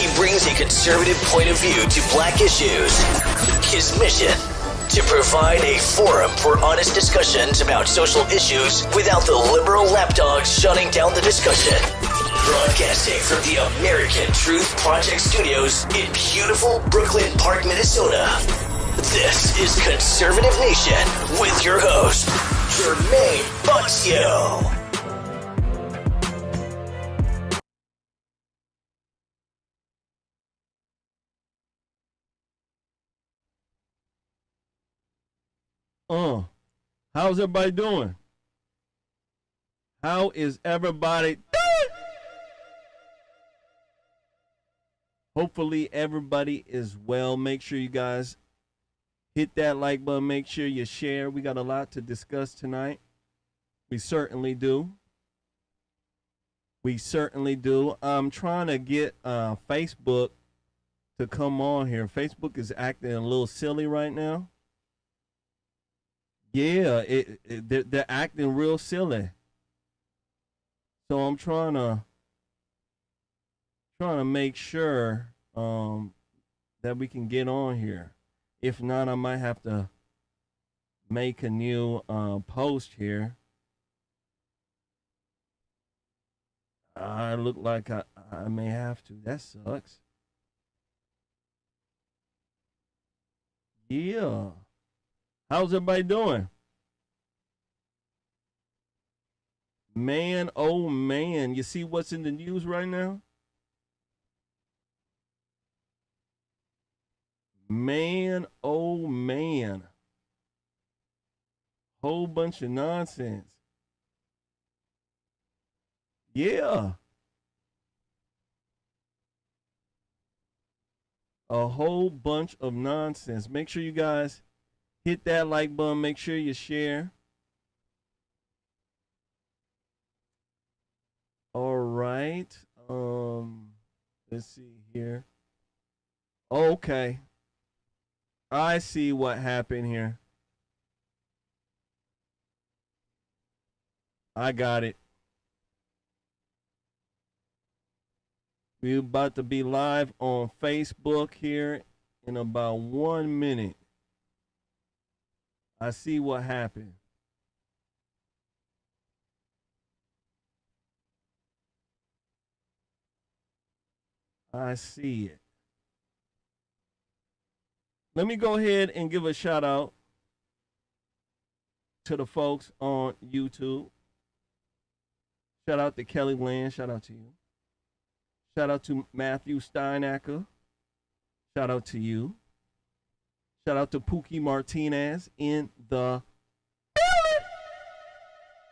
He brings a conservative point of view to black issues. His mission: to provide a forum for honest discussions about social issues without the liberal lapdogs shutting down the discussion. Broadcasting from the American Truth Project Studios in beautiful Brooklyn Park, Minnesota. This is Conservative Nation with your host, Jermaine Buxio. How's everybody doing? How is everybody doing? Hopefully everybody is well. Make sure you guys hit that like button. Make sure you share. We got a lot to discuss tonight. We certainly do. We certainly do. I'm trying to get Facebook to come on here. Facebook is acting a little silly right now. Yeah, they're acting real silly. So I'm trying to make sure that we can get on here. If not, I might have to make a new post here. I look like I may have to. That sucks. Yeah. How's everybody doing? Man, oh man. You see what's in the news right now? Man, oh man. Whole bunch of nonsense. Yeah. A whole bunch of nonsense. Make sure you guys hit that like button. Make sure you share. All right. Let's see here. Okay. I see what happened here. I got it. We're about to be live on Facebook here in about 1 minute. I see what happened. I see it. Let me go ahead and give a shout out to the folks on YouTube. Shout out to Kelly Land. Shout out to you. Shout out to Matthew Steinacker. Shout out to you. Shout out to Pookie Martinez in the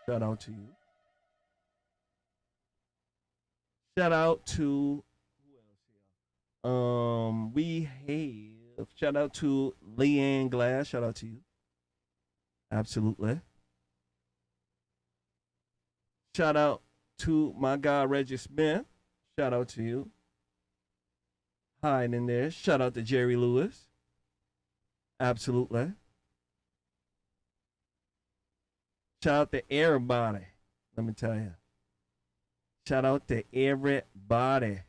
shout out to you. Shout out to who else here? We have shout out to Leanne Glass. Shout out to you. Absolutely. Shout out to my guy Reggie Smith. Shout out to you. Hiding in there. Shout out to Jerry Lewis. Absolutely. Shout out to everybody. Let me tell you. Shout out to everybody.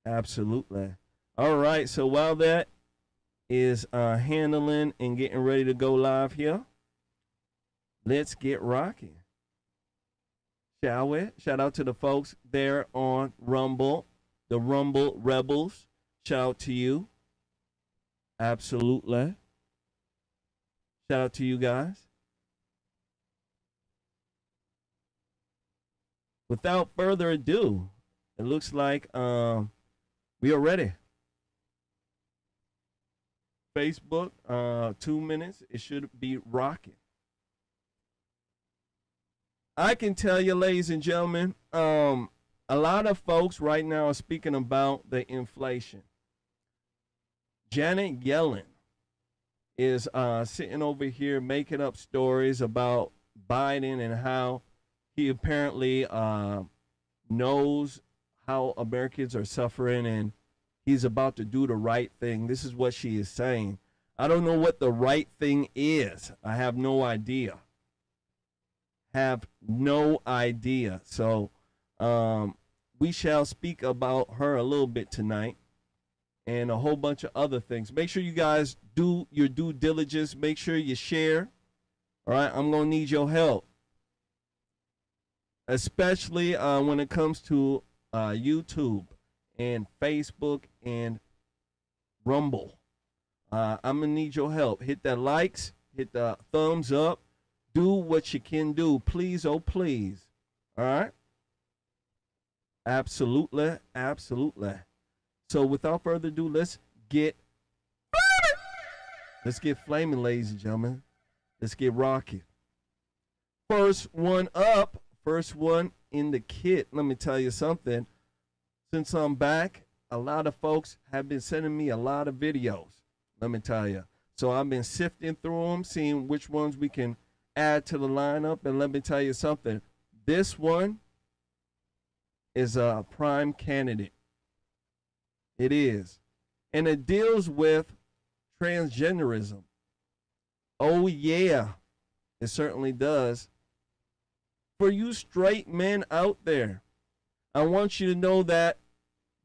Absolutely. All right. So while that is handling and getting ready to go live here, let's get rocking. Shall we? Shout out to the folks there on Rumble, the Rumble Rebels. Shout out to you. Absolutely. Shout out to you guys. Without further ado, it looks like we are ready. Facebook, 2 minutes. It should be rocking. I can tell you, ladies and gentlemen, a lot of folks right now are speaking about the inflation. Janet Yellen is sitting over here making up stories about Biden and how he apparently knows how Americans are suffering and he's about to do the right thing. This is what she is saying. I don't know what the right thing is. I have no idea. have no idea. So we shall speak about her a little bit tonight and a whole bunch of other things. Make sure you guys do your due diligence. Make sure you share. All right, I'm going to need your help, especially when it comes to YouTube and Facebook and Rumble. I'm going to need your help. Hit that likes, hit the thumbs up. Do what you can do. Please, oh, please. All right? Absolutely, absolutely. So without further ado, let's get flaming, ladies and gentlemen. Let's get rocking. First one up, first one in the kit. Let me tell you something. Since I'm back, a lot of folks have been sending me a lot of videos. Let me tell you. So I've been sifting through them, seeing which ones we can add to the lineup. And let me tell you something. This one is a prime candidate. It is. And it deals with transgenderism. Oh, yeah. It certainly does. For you straight men out there, I want you to know that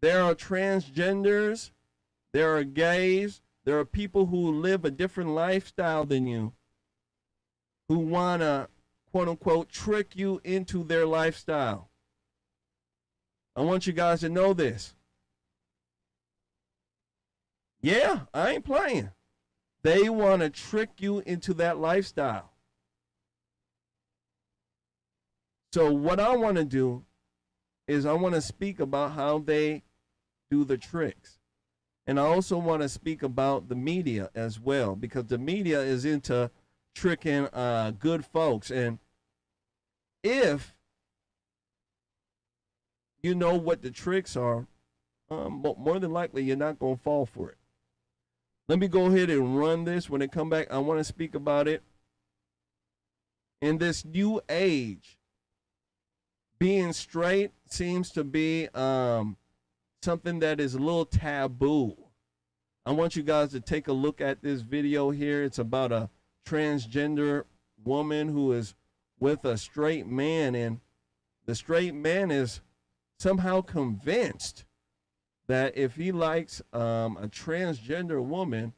there are transgenders, there are gays, there are people who live a different lifestyle than you, who want to, quote unquote, trick you into their lifestyle. I want you guys to know this. Yeah, I ain't playing. They want to trick you into that lifestyle. So what I want to do is I want to speak about how they do the tricks. And I also want to speak about the media as well, because the media is into tricking good folks. And if you know what the tricks are, more than likely you're not going to fall for it. Let me go ahead and run this. When I come back, I want to speak about it. In this new age, being straight seems to be something that is a little taboo. I want you guys to take a look at this video here. It's about a transgender woman who is with a straight man, and the straight man is somehow convinced that if he likes a transgender woman,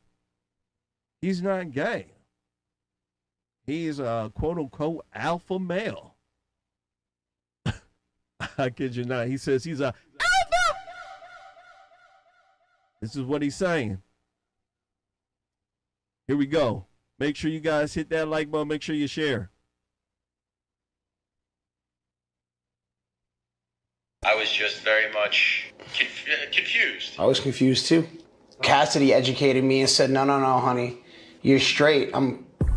he's not gay. He's a quote-unquote alpha male. I kid you not. He says he's a alpha. This is what he's saying. Here we go. Make sure you guys hit that like button. Make sure you share. I was just very much confused. I was confused too. Cassidy educated me and said, no, honey, you're straight.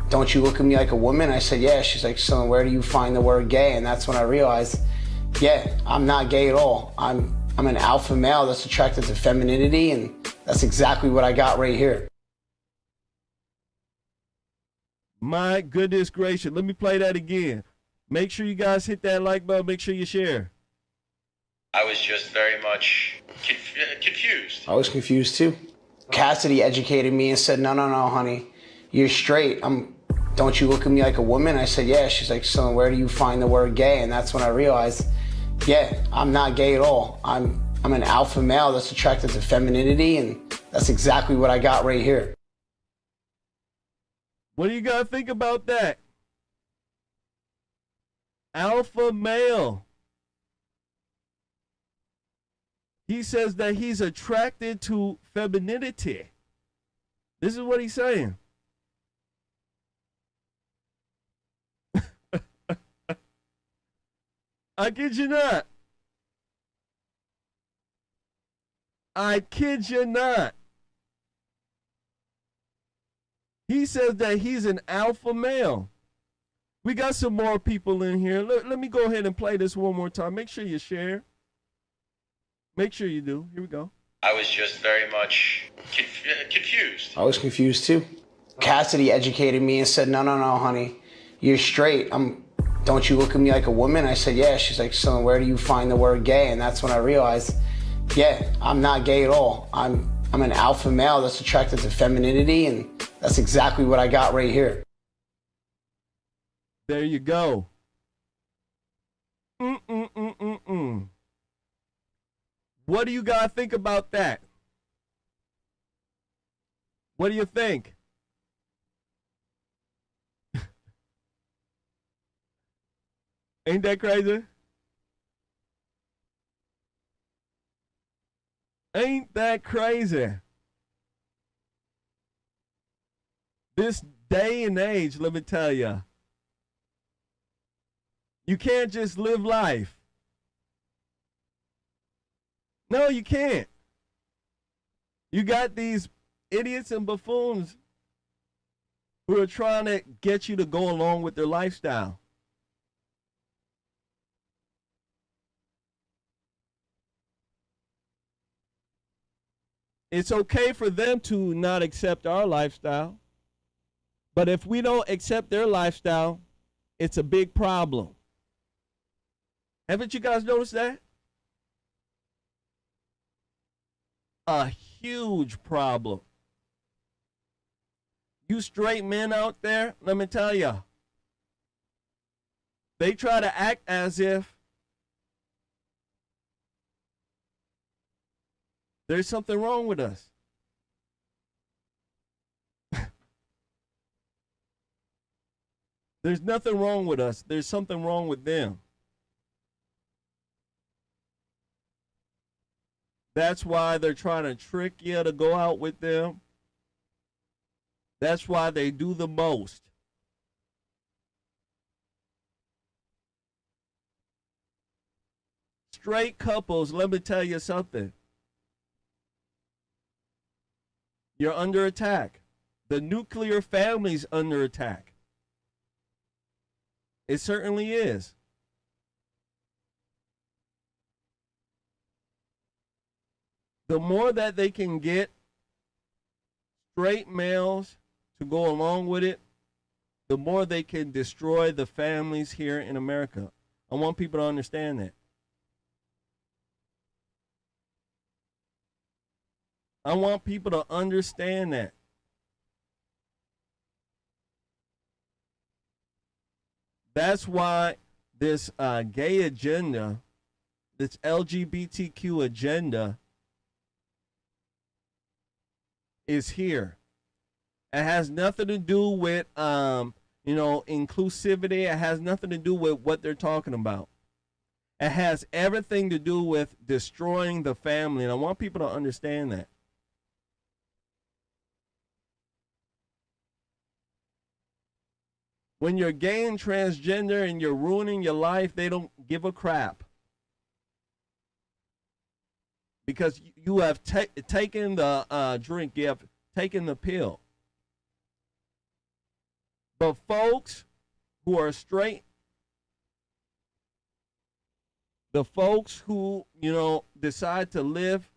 Don't you look at me like a woman? I said, yeah. She's like, so where do you find the word gay? And that's when I realized, yeah, I'm not gay at all. I'm an alpha male that's attracted to femininity, and that's exactly what I got right here. My goodness gracious. Let me play that again. Make sure you guys hit that like button. Make sure you share. I was just very much confused. I was confused too. Cassidy educated me and said, no, honey, you're straight. Don't you look at me like a woman? I said, yeah. She's like, so where do you find the word gay? And that's when I realized, yeah, I'm not gay at all. I'm an alpha male that's attracted to femininity, and that's exactly what I got right here. What do you guys think about that? Alpha male. He says that he's attracted to femininity. This is what he's saying. I kid you not. I kid you not. He says that he's an alpha male. We got some more people in here. Let me go ahead and play this one more time. Make sure you share. Make sure you do. Here we go. I was just very much confused. I was confused too. Cassidy educated me and said, no, honey, you're straight. Don't you look at me like a woman? I said, yeah. She's like, so where do you find the word gay? And that's when I realized, yeah, I'm not gay at all. I'm an alpha male that's attracted to femininity, and that's exactly what I got right here. There you go. Mm-mm-mm-mm-mm. What do you guys think about that? What do you think? Ain't that crazy? Ain't that crazy? This day and age, let me tell you, you can't just live life. No, you can't. You got these idiots and buffoons who are trying to get you to go along with their lifestyle. It's okay for them to not accept our lifestyle, but if we don't accept their lifestyle, it's a big problem. Haven't you guys noticed that? A huge problem. You straight men out there, let me tell you, they try to act as if there's something wrong with us. There's nothing wrong with us. There's something wrong with them. That's why they're trying to trick you to go out with them. That's why they do the most. Straight couples, let me tell you something. You're under attack. The nuclear family's under attack. It certainly is. The more that they can get straight males to go along with it, the more they can destroy the families here in America. I want people to understand that. I want people to understand that. That's why this gay agenda, this LGBTQ agenda is here. It has nothing to do with, inclusivity. It has nothing to do with what they're talking about. It has everything to do with destroying the family. And I want people to understand that. When you're gay and transgender and you're ruining your life, they don't give a crap. Because you have taken the drink, you have taken the pill. But folks who are straight, the folks who, decide to live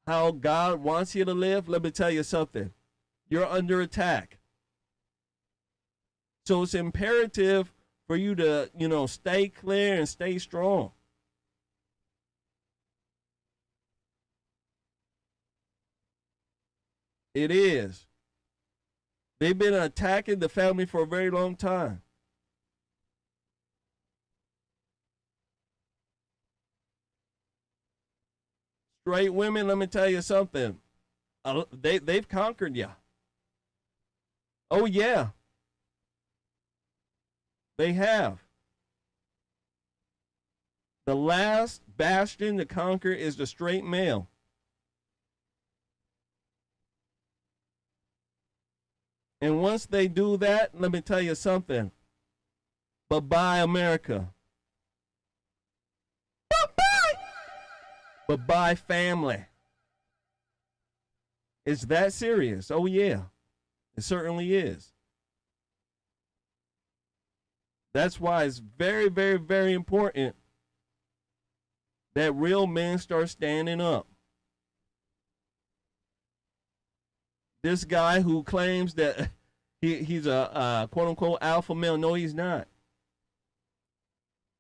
how God wants you to live, let me tell you something. You're under attack. So it's imperative for you to, stay clear and stay strong. It is. They've been attacking the family for a very long time. Straight women, let me tell you something. They've conquered you. Oh, yeah. They have. The last bastion to conquer is the straight male. And once they do that, let me tell you something. Bye-bye, America. Bye-bye. Bye-bye, family. It's that serious. Oh, yeah. It certainly is. That's why it's very, very, very important that real men start standing up. This guy who claims that he's a quote-unquote alpha male, no, he's not.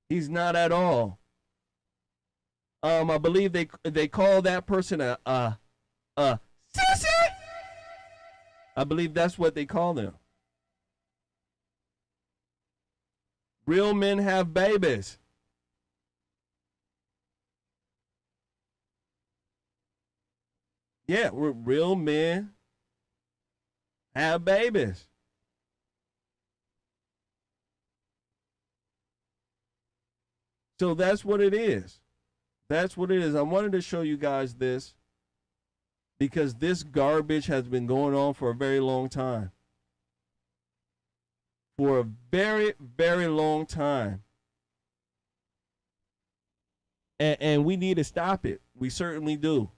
He's not at all. I believe they call that person a sissy. I believe that's what they call them. Real men have babies. Yeah, real men have babies. So that's what it is. That's what it is. I wanted to show you guys this because this garbage has been going on for a very long time. For a very, very long time. And we need to stop it. We certainly do.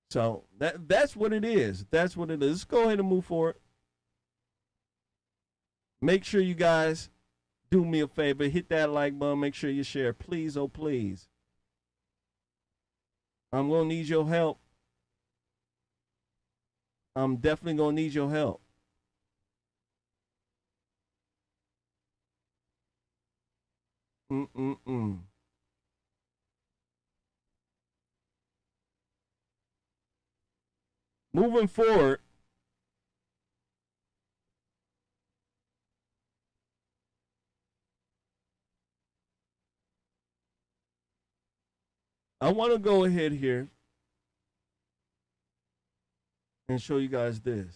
So that's what it is. That's what it is. Let's go ahead and move forward. Make sure you guys do me a favor. Hit that like button. Make sure you share. Please, oh please. I'm going to need your help. I'm definitely going to need your help. Moving forward, I want to go ahead here and show you guys this.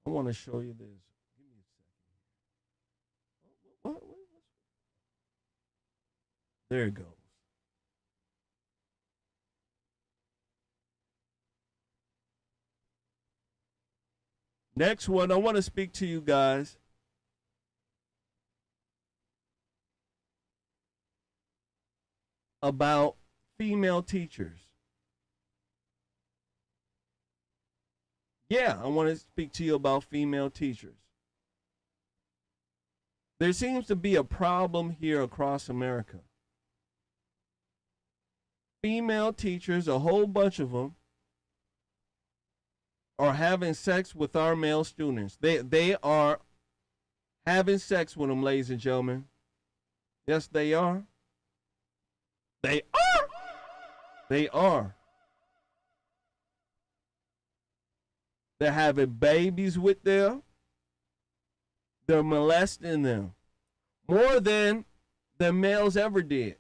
I want to show you this. Give me a second. What? There it goes. Next one, I want to speak to you guys about female teachers. Yeah, I want to speak to you about female teachers. There seems to be a problem here across America. Female teachers, a whole bunch of them, are having sex with our male students. They are having sex with them, ladies and gentlemen. Yes, they are. They are. They are. They're having babies with them. They're molesting them more than the males ever did.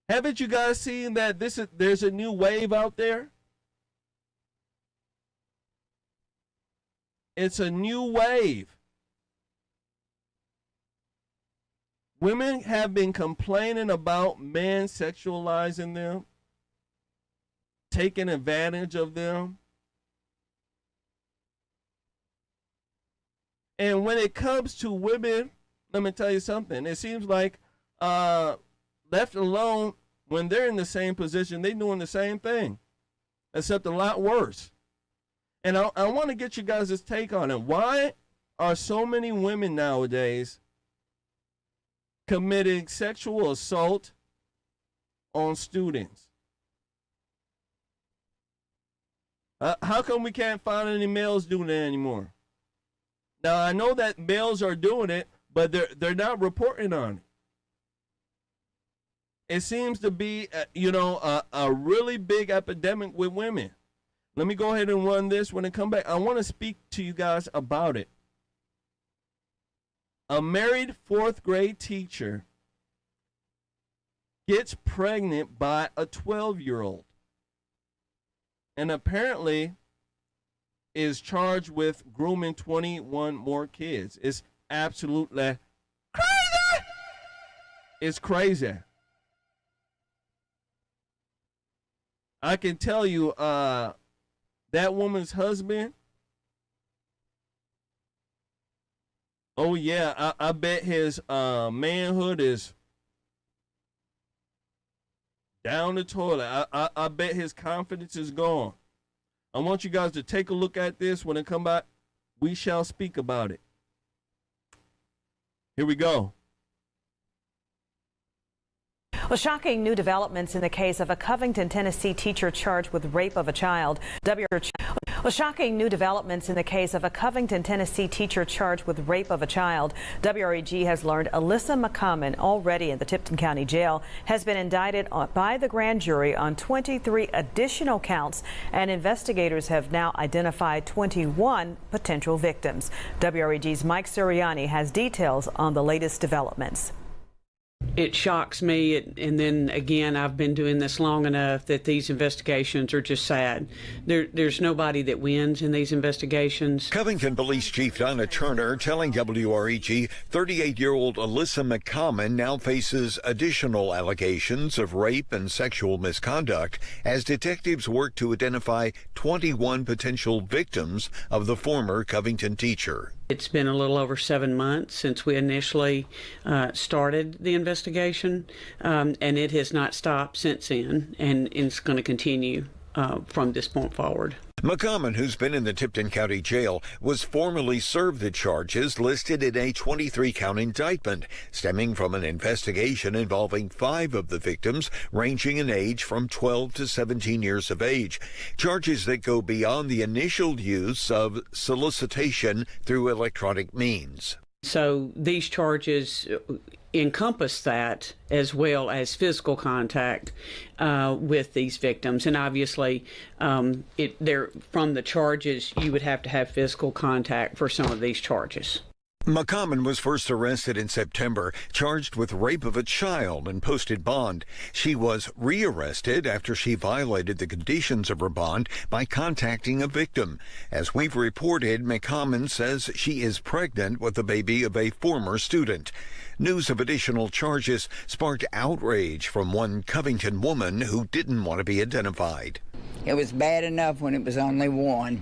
Haven't you guys seen that there's a new wave out there? It's a new wave. Women have been complaining about men sexualizing them, taking advantage of them. And when it comes to women, let me tell you something. It seems like left alone, when they're in the same position, they're doing the same thing, except a lot worse. And I want to get you guys' take on it. Why are so many women nowadays committing sexual assault on students? How come we can't find any males doing it anymore? Now, I know that males are doing it, but they're not reporting on it. It seems to be, a really big epidemic with women. Let me go ahead and run this. When I come back, I want to speak to you guys about it. A married 4th grade teacher gets pregnant by a 12-year-old and apparently is charged with grooming 21 more kids. It's absolutely crazy. It's crazy. I can tell you, that woman's husband, oh yeah, I bet his manhood is down the toilet. I bet his confidence is gone. I want you guys to take a look at this. When it come back, we shall speak about it. Here we go. Well, shocking new developments in the case of a Covington, Tennessee teacher charged with rape of a child. Well, shocking new developments in the case of a Covington, Tennessee teacher charged with rape of a child. WREG has learned Alyssa McCummon, already in the Tipton County Jail, has been indicted by the grand jury on 23 additional counts, and investigators have now identified 21 potential victims. WREG's Mike Suriani has details on the latest developments. It shocks me, and then again, I've been doing this long enough that these investigations are just sad. There's nobody that wins in these investigations. Covington Police Chief Donna Turner telling WREG 38-year-old Alyssa McCummon now faces additional allegations of rape and sexual misconduct as detectives work to identify 21 potential victims of the former Covington teacher. It's been a little over 7 months since we initially started the investigation, and it has not stopped since then, and it's going to continue from this point forward. McCummon, who's been in the Tipton County Jail, was formally served the charges listed in a 23-count indictment stemming from an investigation involving 5 of the victims ranging in age from 12 to 17 years of age. Charges that go beyond the initial use of solicitation through electronic means. So these charges encompass that, as well as physical contact with these victims. And obviously, from the charges, you would have to have physical contact for some of these charges. McCummon was first arrested in September, charged with rape of a child and posted bond. She was rearrested after she violated the conditions of her bond by contacting a victim. As we've reported, McCummon says she is pregnant with the baby of a former student. News of additional charges sparked outrage from one Covington woman who didn't want to be identified. It was bad enough when it was only one.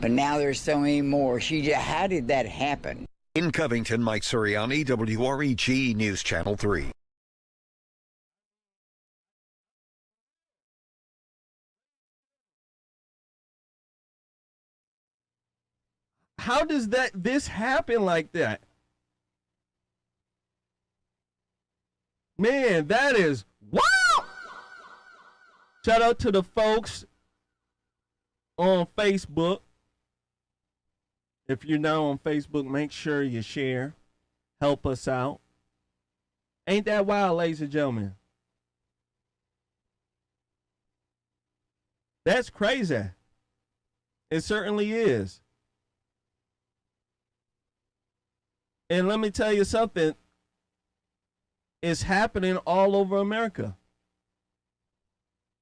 But now there's so many more. How did that happen? In Covington, Mike Suriani, WREG News Channel 3. How does this happen like that? Man, that is wow! Shout out to the folks on Facebook. If you're now on Facebook, make sure you share. Help us out. Ain't that wild, ladies and gentlemen? That's crazy. It certainly is. And let me tell you something. It's happening all over America.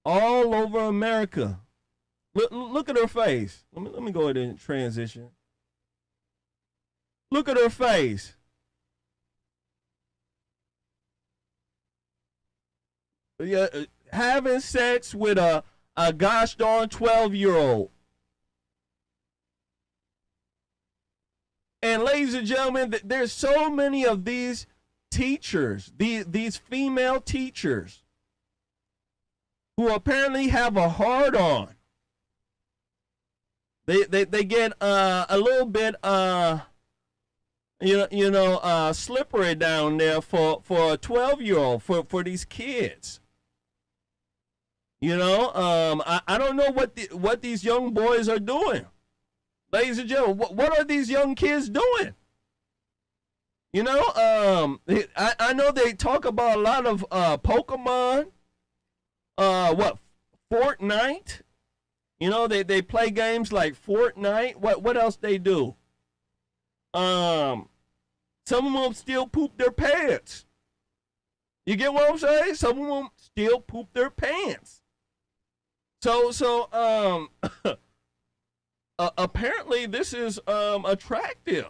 All over America. Look at her face. Let me go ahead and transition. Look at her face. Yeah, having sex with a gosh darn 12-year-old. And ladies and gentlemen, there's so many of these teachers, these female teachers, who apparently have a hard-on. They get a little bit slippery down there for a 12-year-old, for these kids. I don't know what these young boys are doing. Ladies and gentlemen, what are these young kids doing? I know they talk about a lot of Pokemon, Fortnite. They play games like Fortnite. What else they do? Some of them still poop their pants. You get what I'm saying? Some of them still poop their pants. So apparently this is attractive,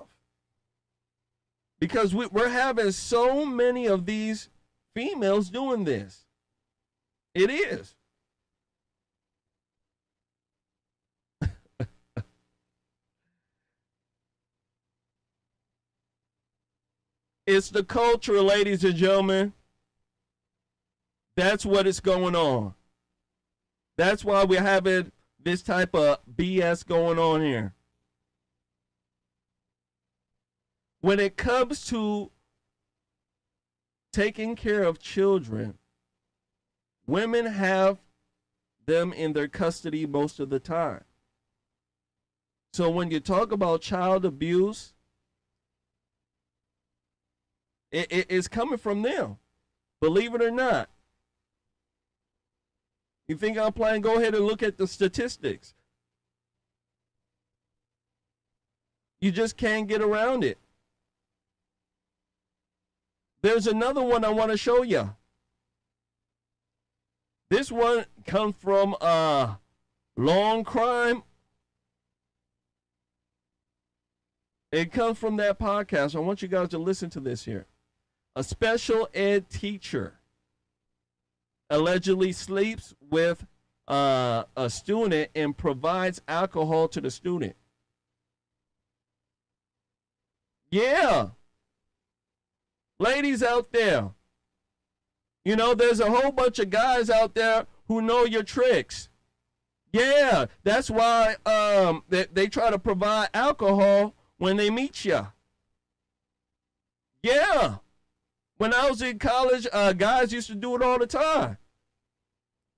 because we're having so many of these females doing this. It is. It's the culture, ladies and gentlemen. That's what is going on. That's why we're having this type of BS going on here. When it comes to taking care of children, women have them in their custody most of the time. So when you talk about child abuse, it's coming from them. Believe it or not. You think I'm playing? Go ahead and look at the statistics. You just can't get around it. There's another one I want to show you. This one comes from Long Crime. It comes from that podcast. I want you guys to listen to this here. A special ed teacher allegedly sleeps with a student and provides alcohol to the student. Yeah. Ladies out there, you know, there's a whole bunch of guys out there who know your tricks. Yeah, that's why they try to provide alcohol when they meet you. Yeah. When I was in college, guys used to do it all the time.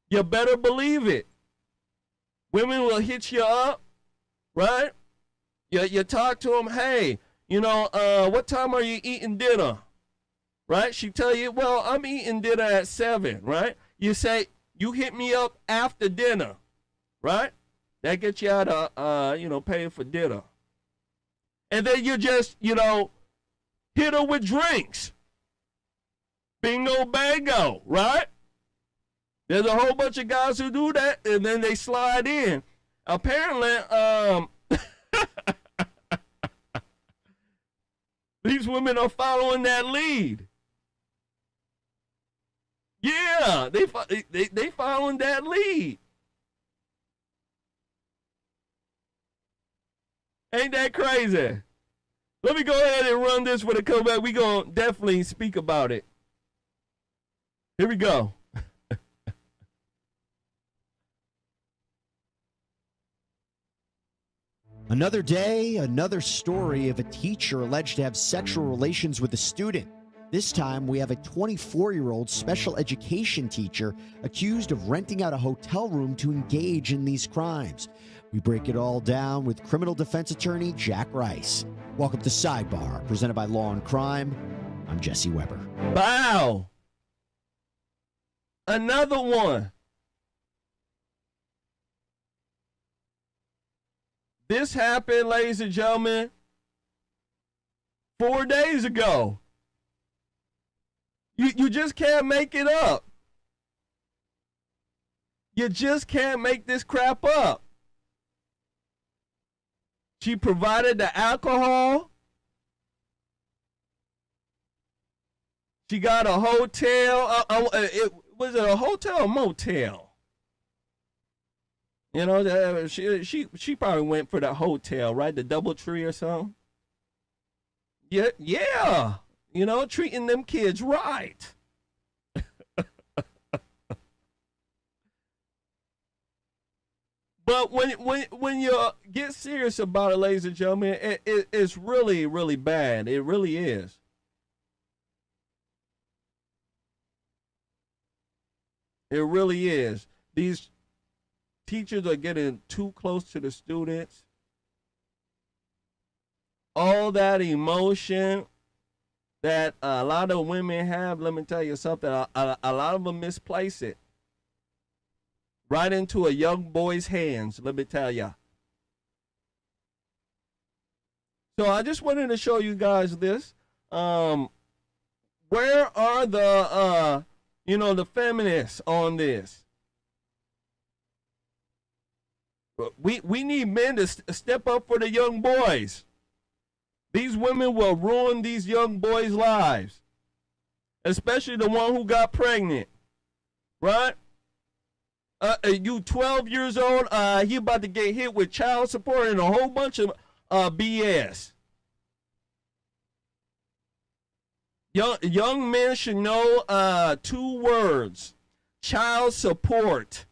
You better believe it. Women will hit you up, right? You talk to them, hey, you know, what time are you eating dinner? Right? She tell you, well, I'm eating dinner at 7, right? You say, you hit me up after dinner, right? That gets you out of, paying for dinner. And then you just, hit her with drinks. Bingo, bango, right? There's a whole bunch of guys who do that, and then they slide in. Apparently, these women are following that lead. Yeah, they following that lead. Ain't that crazy? Let me go ahead and run this when it comes back. We gonna definitely speak about it. Here we go. Another day, another story of a teacher alleged to have sexual relations with a student. This time, we have a 24-year-old special education teacher accused of renting out a hotel room to engage in these crimes. We break it all down with criminal defense attorney Jack Rice. Welcome to Sidebar, presented by Law and Crime. I'm Jesse Weber. Wow. Another one. This happened, ladies and gentlemen, 4 days ago. You just can't make it up. You just can't make this crap up. She provided the alcohol. She got a hotel. Was it a hotel or motel? You know, she probably went for the hotel, right? The DoubleTree or something. Yeah. You know, treating them kids right. But when you get serious about it, ladies and gentlemen, it's really, really bad. It really is. It really is. These teachers are getting too close to the students. All that emotion that a lot of women have, let me tell you something, a lot of them misplace it. Right into a young boy's hands, let me tell you. So I just wanted to show you guys this. Where are the, the feminists on this? We need men to step up for the young boys. These women will ruin these young boys' lives, especially the one who got pregnant, right? You 12 years old, he about to get hit with child support and a whole bunch of BS. Young men should know 2 words: child support.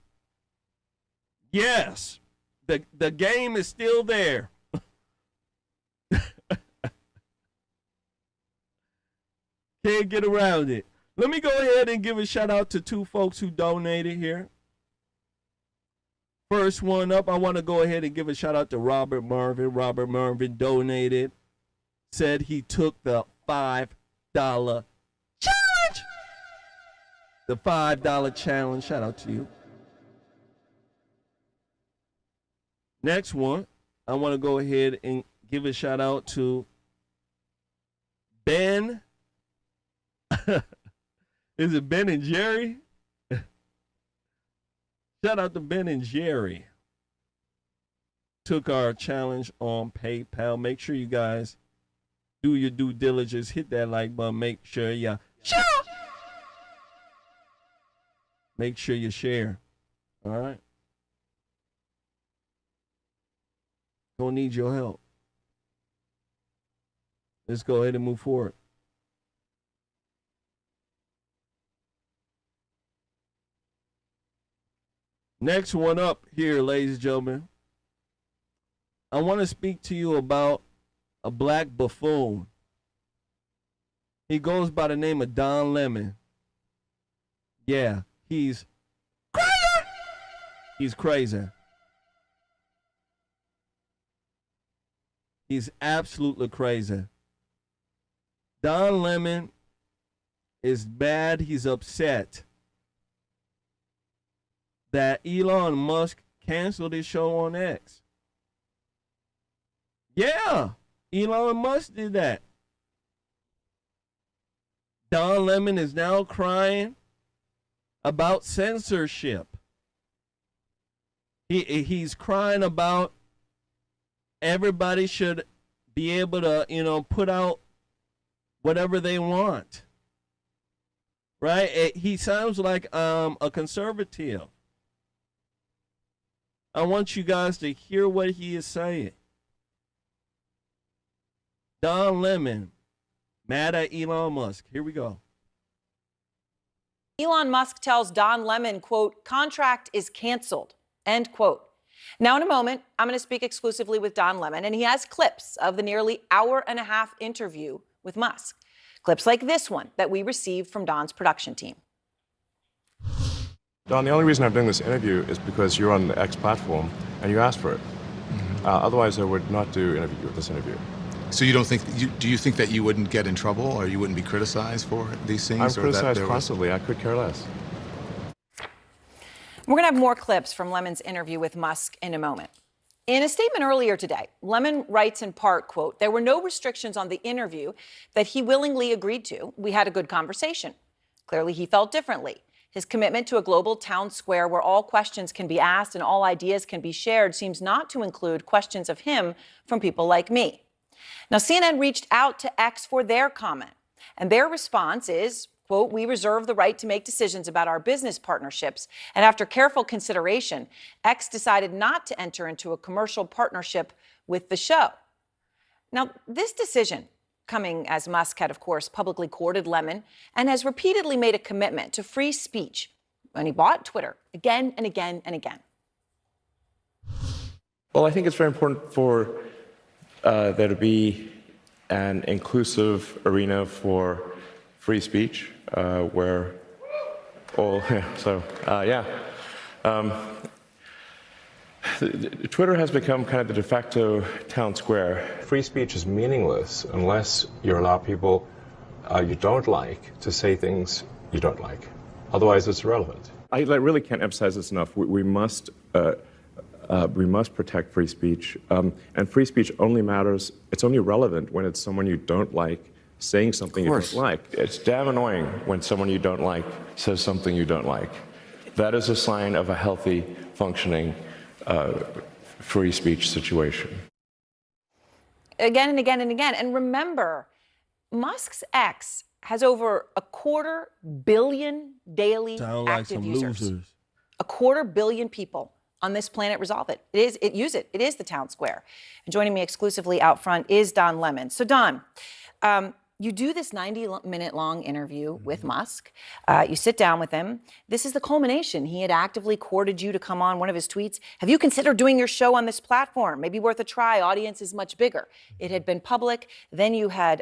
Yes, the game is still there. Can't get around it. Let me go ahead and give a shout out to 2 folks who donated here. First one up, I want to go ahead and give a shout out to Robert Marvin. Robert Marvin donated, said he took the $5 challenge. The $5 challenge. Shout out to you. Next one, I want to go ahead and give a shout out to Ben. Is it Ben and Jerry? Shout out to Ben and Jerry. Took our challenge on PayPal. Make sure you guys do your due diligence. Hit that like button. Make sure you share. Make sure you share. All right. Gonna need your help. Let's go ahead and move forward. Next one up here, ladies and gentlemen. I want to speak to you about a black buffoon. He goes by the name of Don Lemon. Yeah, he's crazy. He's crazy. He's absolutely crazy. Don Lemon is mad. He's upset that Elon Musk canceled his show on X. Yeah, Elon Musk did that. Don Lemon is now crying about censorship. He's crying about everybody should be able to, put out whatever they want. Right? He sounds like a conservative. I want you guys to hear what he is saying. Don Lemon, mad at Elon Musk. Here we go. Elon Musk tells Don Lemon, quote, contract is canceled, end quote. Now, in a moment, I'm going to speak exclusively with Don Lemon, and he has clips of the nearly hour-and-a-half interview with Musk. Clips like this one that we received from Don's production team. Don, the only reason I'm doing this interview is because you're on the X platform and you asked for it. Otherwise, I would not do this interview. So you don't think? Do you think that you wouldn't get in trouble or you wouldn't be criticized for these things? I'm criticized constantly. I could care less. We're going to have more clips from Lemon's interview with Musk in a moment. In a statement earlier today, Lemon writes in part, quote, there were no restrictions on the interview that he willingly agreed to. We had a good conversation. Clearly, he felt differently. His commitment to a global town square where all questions can be asked and all ideas can be shared seems not to include questions of him from people like me. Now, CNN reached out to X for their comment, and their response is, quote, we reserve the right to make decisions about our business partnerships, and after careful consideration, X decided not to enter into a commercial partnership with the show. Now, this decision, coming as Musk had, of course, publicly courted Lemon and has repeatedly made a commitment to free speech when he bought Twitter again and again and again. Well, I think it's very important for there to be an inclusive arena for free speech where all, Twitter has become kind of the de facto town square. Free speech is meaningless unless you allow people you don't like to say things you don't like. Otherwise, it's irrelevant. I really can't emphasize this enough. We must protect free speech. And free speech only matters, it's only relevant when it's someone you don't like saying something you don't like. It's damn annoying when someone you don't like says something you don't like. That is a sign of a healthy, functioning free speech situation. Again and again and again. And remember, Musk's X has over 250 million daily active users. Losers. 250 million people on this planet resolve it. Use it. It is the town square. And joining me exclusively out front is Don Lemon. So Don, you do this 90-minute long interview with Musk. You sit down with him. This is the culmination. He had actively courted you to come on. One of his tweets, have you considered doing your show on this platform? Maybe worth a try. Audience is much bigger. It had been public. Then you had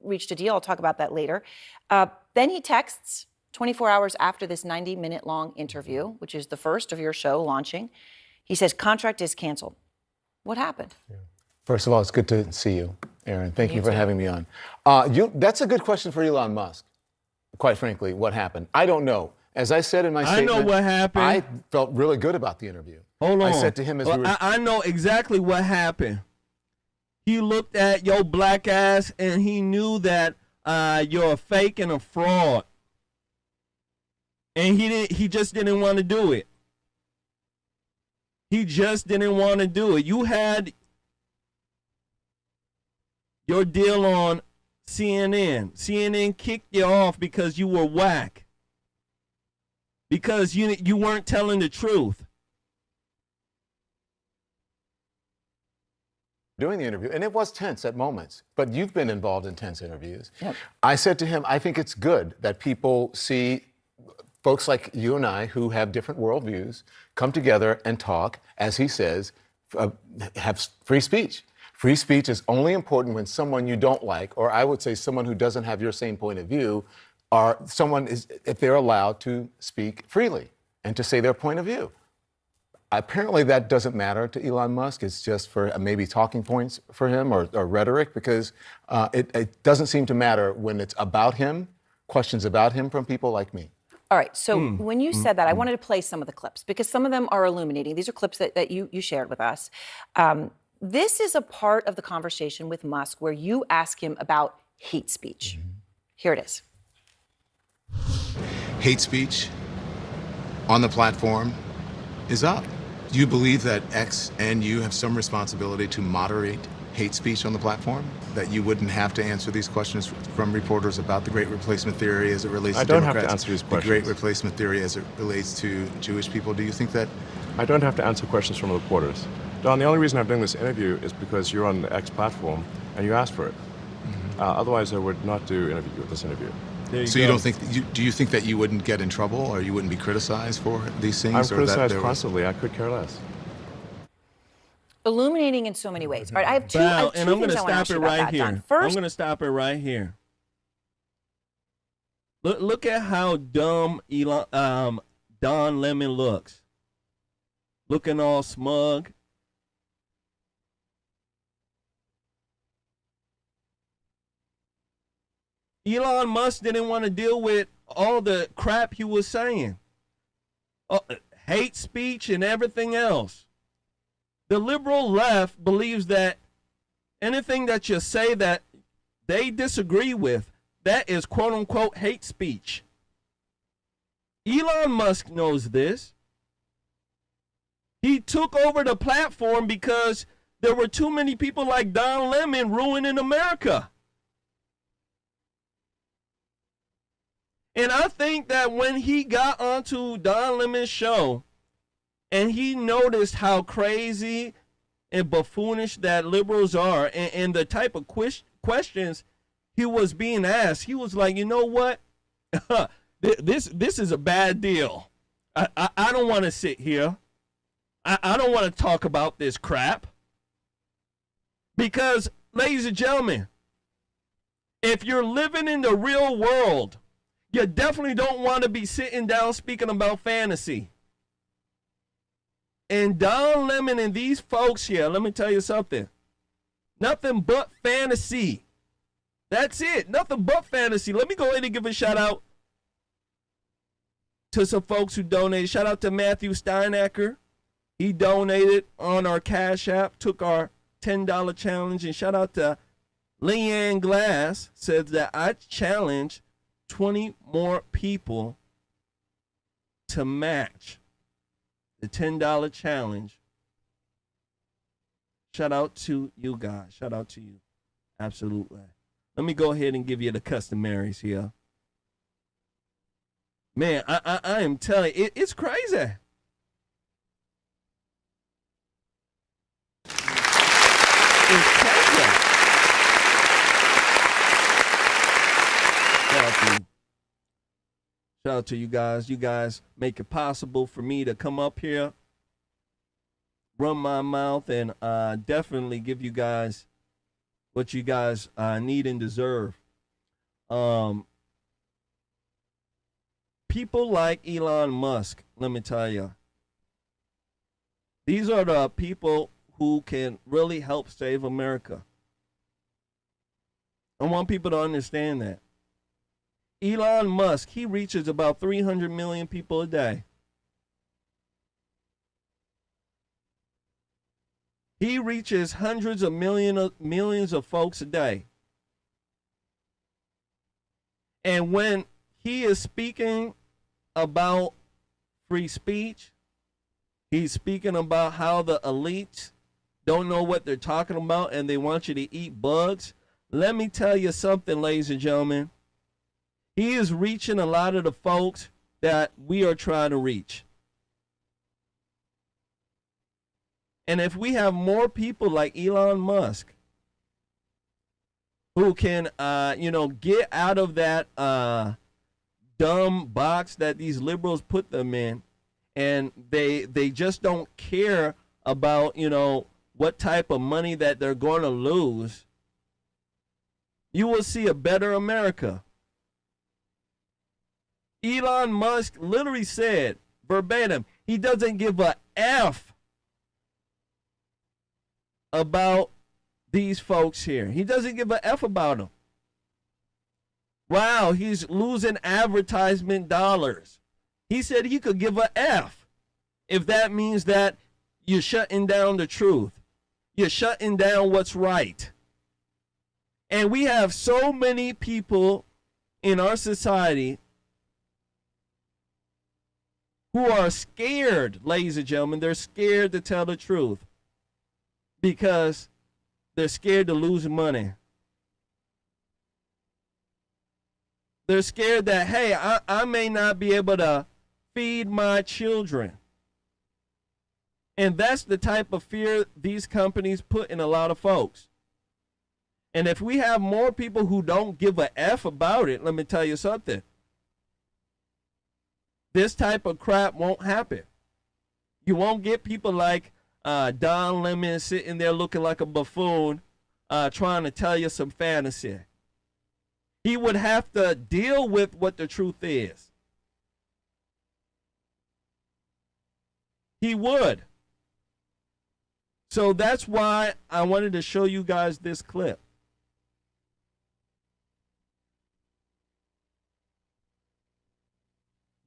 reached a deal. I'll talk about that later. Then he texts 24 hours after this 90-minute long interview, which is the first of your show launching, he says contract is canceled. What happened? First of all, it's good to see you, Aaron. Thank you for having me on. That's a good question for Elon Musk, quite frankly, what happened. I don't know. As I said in my statement, I know what happened. I felt really good about the interview. Hold on. I said to him I know exactly what happened. He looked at your black ass and he knew that you're a fake and a fraud. And he just didn't want to do it. He just didn't want to do it. You had your deal on CNN. CNN kicked you off because you were whack. Because you weren't telling the truth. Doing the interview, and it was tense at moments, but you've been involved in tense interviews. Yep. I said to him, I think it's good that people see folks like you and I who have different worldviews come together and talk, as he says, have free speech. Free speech is only important when someone you don't like, or I would say someone who doesn't have your same point of view, or someone is, if they're allowed to speak freely and to say their point of view. Apparently that doesn't matter to Elon Musk. It's just for maybe talking points for him or rhetoric, because it doesn't seem to matter when it's about him, questions about him from people like me. All right, so when you said that, I wanted to play some of the clips because some of them are illuminating. These are clips that you shared with us. This is a part of the conversation with Musk where you ask him about hate speech. Here it is. Hate speech on the platform is up. Do you believe that X and you have some responsibility to moderate hate speech on the platform? That you wouldn't have to answer these questions from reporters about the Great Replacement Theory as it relates to Democrats? I don't have to answer these questions. The Great Replacement Theory as it relates to Jewish people. Do you think that? I don't have to answer questions from reporters. Don, the only reason I'm doing this interview is because you're on the X platform and you asked for it. Otherwise, I would not do this interview. So you don't think? Do you think that you wouldn't get in trouble or you wouldn't be criticized for these things? I'm criticized constantly. I could care less. Illuminating in so many ways. All right, I have two and I'm going to things I want to stop ask you it about right that, here. Don. First, I'm going to stop it right here. Look at how dumb Don Lemon looks. Looking all smug. Elon Musk didn't want to deal with all the crap he was saying. Hate speech and everything else. The liberal left believes that anything that you say that they disagree with, that is quote unquote hate speech. Elon Musk knows this. He took over the platform because there were too many people like Don Lemon ruining America. And I think that when he got onto Don Lemon's show and he noticed how crazy and buffoonish that liberals are and the type of questions he was being asked, he was like, you know what? This is a bad deal. I don't want to sit here. I don't want to talk about this crap. Because, ladies and gentlemen, if you're living in the real world, you definitely don't want to be sitting down speaking about fantasy. And Don Lemon and these folks here, let me tell you something. Nothing but fantasy. That's it. Nothing but fantasy. Let me go ahead and give a shout out to some folks who donated. Shout out to Matthew Steinacker. He donated on our Cash App, took our $10 challenge. And shout out to Leanne Glass, says that I challenge 20 more people to match the $10 challenge. Shout out to you guys. Shout out to you. Absolutely. Let me go ahead and give you the customaries here. Man, I am telling you, it's crazy. It's crazy. Shout out to you guys. You guys make it possible for me to come up here, run my mouth, and definitely give you guys what you guys need and deserve. people like Elon Musk, let me tell you, these are the people who can really help save America. I want people to understand that. Elon Musk, he reaches about 300 million people a day. He reaches hundreds of millions of folks a day. And when he is speaking about free speech, he's speaking about how the elites don't know what they're talking about and they want you to eat bugs. Let me tell you something, ladies and gentlemen. He is reaching a lot of the folks that we are trying to reach. And if we have more people like Elon Musk who can, get out of that dumb box that these liberals put them in, and they just don't care about, what type of money that they're going to lose, you will see a better America. Elon Musk literally said, verbatim, he doesn't give a F about these folks here. He doesn't give a F about them. Wow, he's losing advertisement dollars. He said he could give a F if that means that you're shutting down the truth. You're shutting down what's right. And we have so many people in our society who are scared, ladies and gentlemen. They're scared to tell the truth because they're scared to lose money. They're scared that, hey, I may not be able to feed my children. And that's the type of fear these companies put in a lot of folks. And if we have more people who don't give a F about it, let me tell you something. This type of crap won't happen. You won't get people like Don Lemon sitting there looking like a buffoon trying to tell you some fantasy. He would have to deal with what the truth is. He would. So that's why I wanted to show you guys this clip.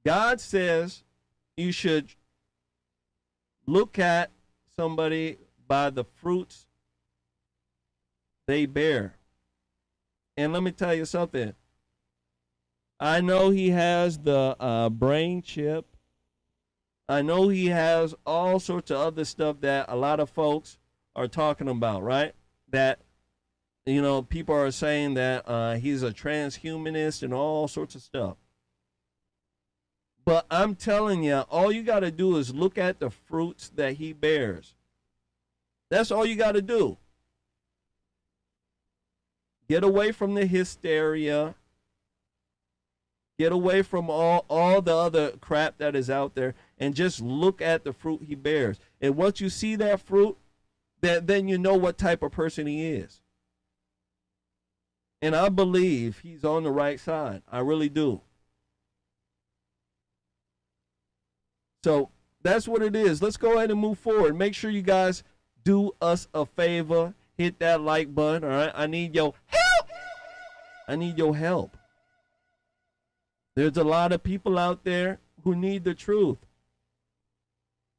God says you should look at somebody by the fruits they bear. And let me tell you something. I know he has the brain chip. I know he has all sorts of other stuff that a lot of folks are talking about, right? That, people are saying that he's a transhumanist and all sorts of stuff. But I'm telling you, all you got to do is look at the fruits that he bears. That's all you got to do. Get away from the hysteria. Get away from all the other crap that is out there and just look at the fruit he bears. And once you see that fruit, then you know what type of person he is. And I believe he's on the right side. I really do. So that's what it is. Let's go ahead and move forward. Make sure you guys do us a favor. Hit that like button, all right? I need your help. I need your help. There's a lot of people out there who need the truth.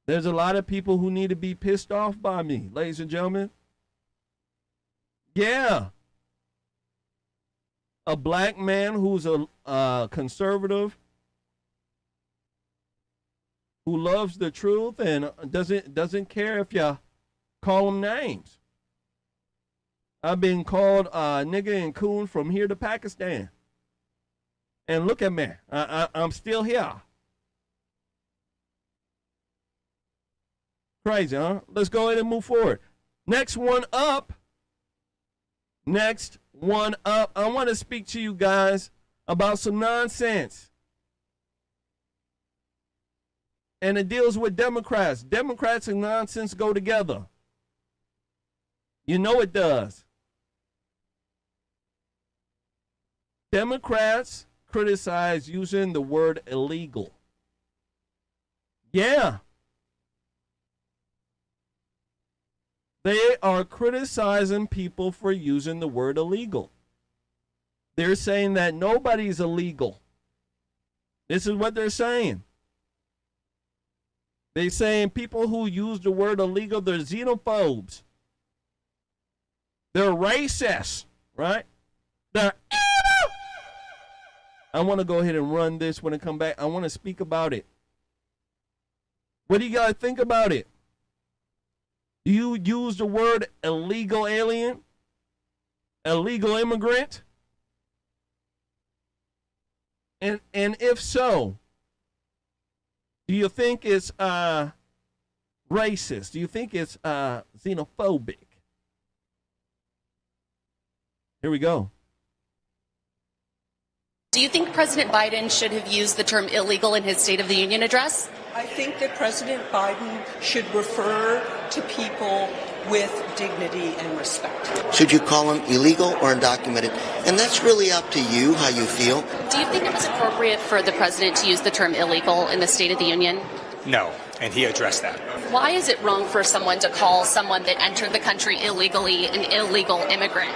There's a lot of people who need to be pissed off by me, ladies and gentlemen. Yeah. A black man who's a conservative, who loves the truth and doesn't care if you call him names. I've been called nigger and coon from here to Pakistan. And look at me. I'm still here. Crazy, huh? Let's go ahead and move forward. Next one up. I want to speak to you guys about some nonsense. And it deals with Democrats. Democrats and nonsense go together. You know it does. Democrats criticize using the word illegal. Yeah. They are criticizing people for using the word illegal. They're saying that nobody's illegal. This is what they're saying. They're saying people who use the word illegal, they're xenophobes. They're racist, right? They're I want to go ahead and run this when I come back. I want to speak about it. What do you guys think about it? Do you use the word illegal alien? Illegal immigrant? And if so, do you think it's racist? Do you think it's xenophobic? Here we go. Do you think President Biden should have used the term illegal in his State of the Union address? I think that President Biden should refer to people with dignity and respect. Should you call them illegal or undocumented? And that's really up to you, how you feel. Do you think it was appropriate for the president to use the term illegal in the State of the Union? No, and he addressed that. Why is it wrong for someone to call someone that entered the country illegally an illegal immigrant?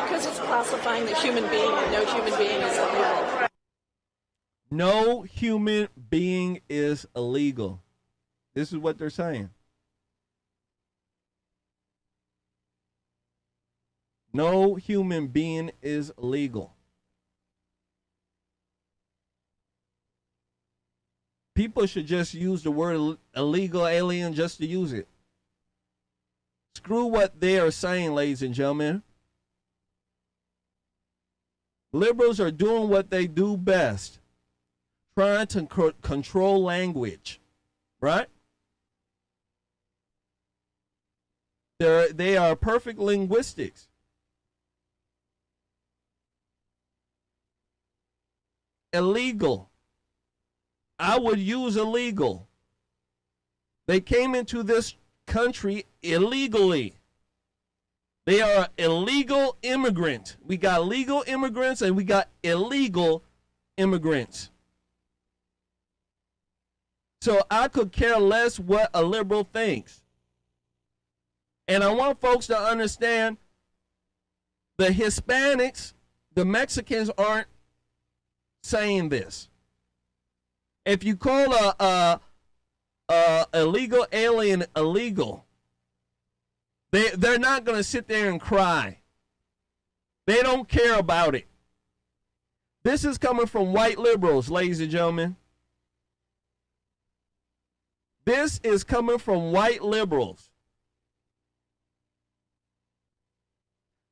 Because it's classifying the human being, and no human being is illegal. No human being is illegal. This is what they're saying. No human being is illegal. People should just use the word illegal alien just to use it. Screw what they are saying, ladies and gentlemen. Liberals are doing what they do best. Trying to control language, right? They are perfect linguistics. Illegal. I would use illegal. They came into this country illegally. They are an illegal immigrant. We got legal immigrants and we got illegal immigrants. So I could care less what a liberal thinks. And I want folks to understand the Hispanics, the Mexicans aren't saying this. If you call a illegal alien illegal, they're not going to sit there and cry. They don't care about it. This is coming from white liberals, ladies and gentlemen. This is coming from white liberals.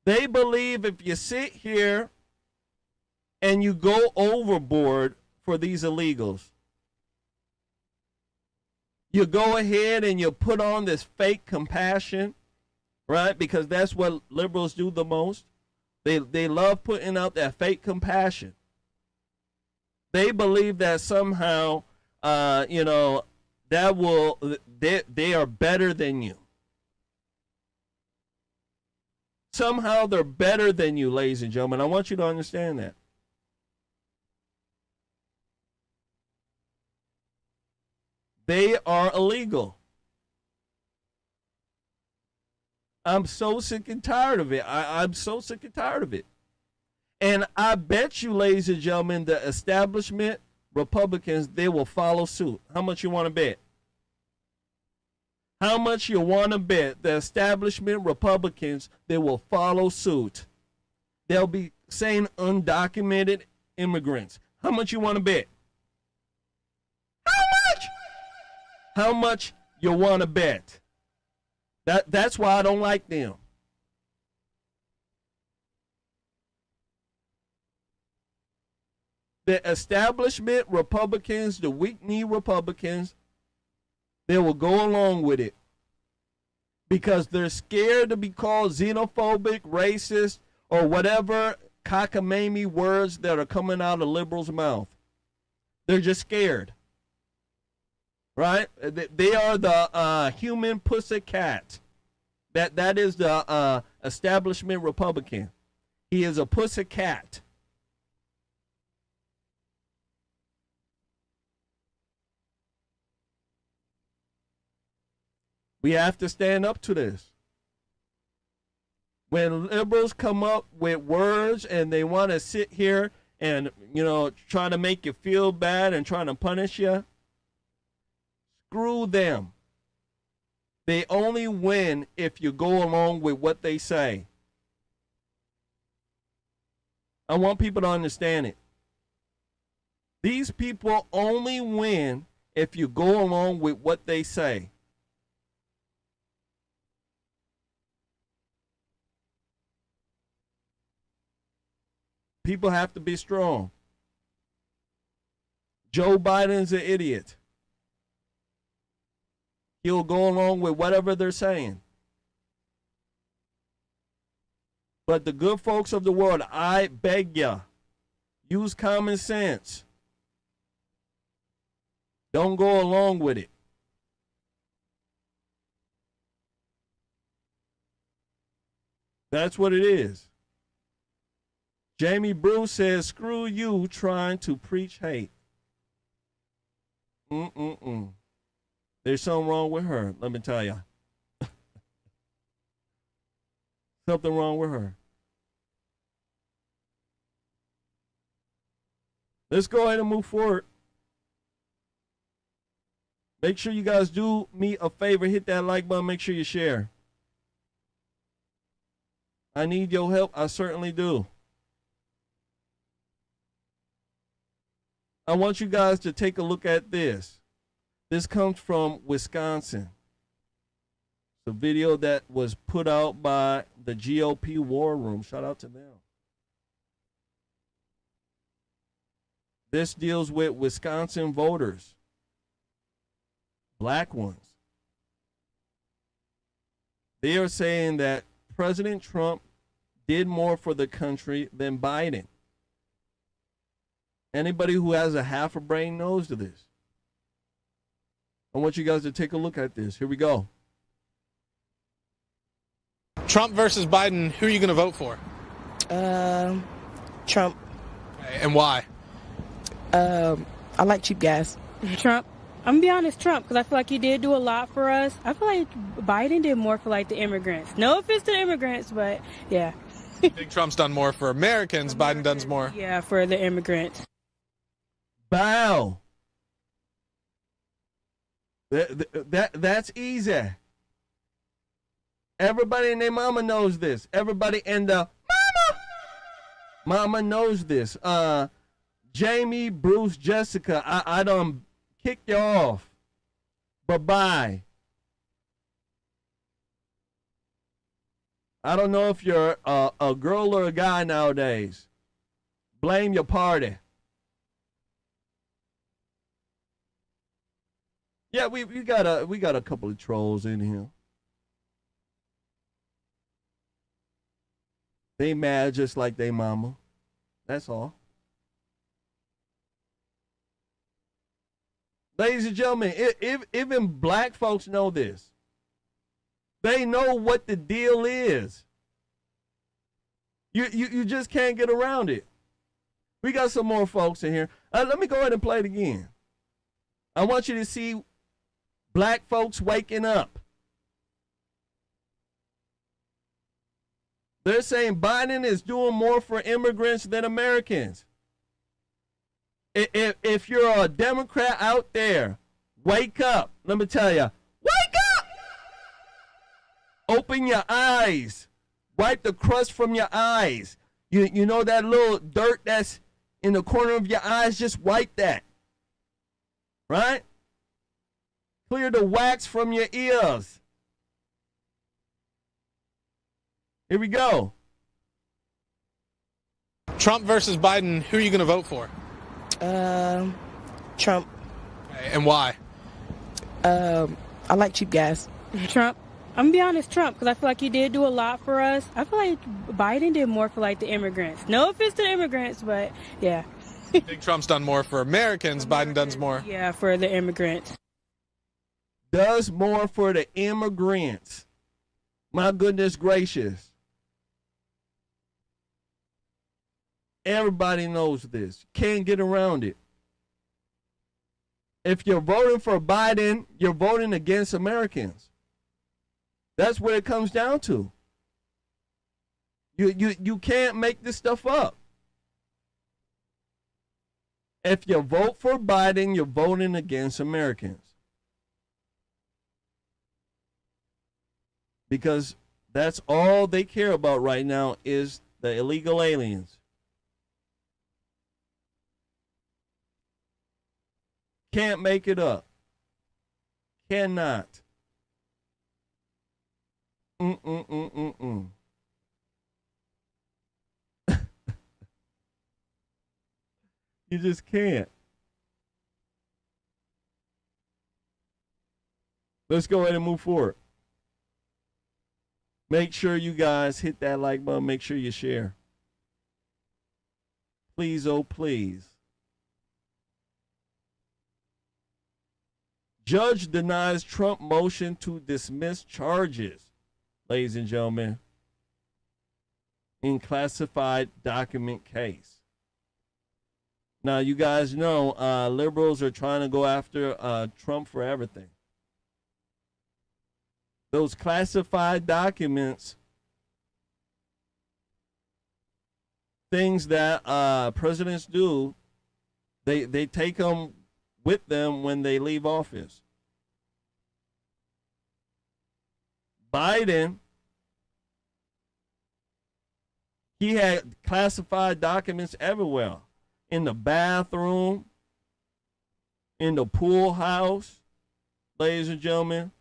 They believe if you sit here and you go overboard for these illegals, you go ahead and you put on this fake compassion, right? Because that's what liberals do the most. They love putting out that fake compassion. They believe that somehow, that they are better than you. Somehow they're better than you, ladies and gentlemen. I want you to understand that. They are illegal. I'm so sick and tired of it. I'm so sick and tired of it. And I bet you, ladies and gentlemen, the establishment Republicans, they will follow suit. How much you want to bet? How much you want to bet the establishment Republicans, they will follow suit? They'll be saying undocumented immigrants. How much you want to bet? How much? How much you want to bet? That's why I don't like them. The establishment Republicans, the weak-knee Republicans, they will go along with it because they're scared to be called xenophobic, racist, or whatever cockamamie words that are coming out of liberals' mouth. They're just scared, right? They are the human pussy cat. That is the establishment Republican. He is a pussy cat. We have to stand up to this. When liberals come up with words and they want to sit here and, try to make you feel bad and trying to punish you, screw them. They only win if you go along with what they say. I want people to understand it. These people only win if you go along with what they say. People have to be strong. Joe Biden's an idiot. He'll go along with whatever they're saying. But the good folks of the world, I beg ya, use common sense. Don't go along with it. That's what it is. Jamie Bruce says, screw you trying to preach hate. There's something wrong with her, let me tell you. Something wrong with her. Let's go ahead and move forward. Make sure you guys do me a favor. Hit that like button. Make sure you share. I need your help. I certainly do. I want you guys to take a look at this. This comes from Wisconsin. It's a video that was put out by the GOP War Room. Shout out to them. This deals with Wisconsin voters, black ones. They are saying that President Trump did more for the country than Biden. Anybody who has a half a brain knows to this. I want you guys to take a look at this. Here we go. Trump versus Biden, who are you going to vote for? Trump. Okay, and why? I like cheap gas. Trump. I'm going to be honest, Trump, because I feel like he did do a lot for us. I feel like Biden did more for, the immigrants. No offense to the immigrants, but, yeah. I think Trump's done more for Americans. Biden does more. Yeah, for the immigrants. Bow. That's easy. Everybody and their mama knows this. Everybody and the mama knows this. Jamie, Bruce, Jessica, I done kicked you off. Bye-bye. I don't know if you're a girl or a guy nowadays. Blame your party. Yeah, we got a couple of trolls in here. They mad just like they mama. That's all. Ladies and gentlemen, even black folks know this. They know what the deal is. You just can't get around it. We got some more folks in here. Let me go ahead and play it again. I want you to see black folks waking up. They're saying Biden is doing more for immigrants than Americans. If you're a Democrat out there, wake up. Let me tell you, wake up! Open your eyes. Wipe the crust from your eyes. You know that little dirt that's in the corner of your eyes? Just wipe that. Right? Clear the wax from your ears. Here we go. Trump versus Biden, who are you going to vote for? Trump. Okay, and why? I like cheap gas. Trump. I'm going to be honest, Trump, because I feel like he did do a lot for us. I feel like Biden did more for, the immigrants. No offense to the immigrants, but, yeah. I think Trump's done more for Americans. Biden does more. Yeah, for the immigrants. Does more for the immigrants. My goodness gracious. Everybody knows this. Can't get around it. If you're voting for Biden, you're voting against Americans. That's what it comes down to. You can't make this stuff up. If you vote for Biden, you're voting against Americans. Because that's all they care about right now is the illegal aliens. Can't make it up. Cannot. You just can't. Let's go ahead and move forward. Make sure you guys hit that like button. Make sure you share. Please, oh please. Judge denies Trump motion to dismiss charges, ladies and gentlemen, in classified document case. Now, you guys know liberals are trying to go after Trump for everything. Those classified documents, things that presidents do, they take them with them when they leave office. Biden, he had classified documents everywhere. In the bathroom, in the pool house, ladies and gentlemen,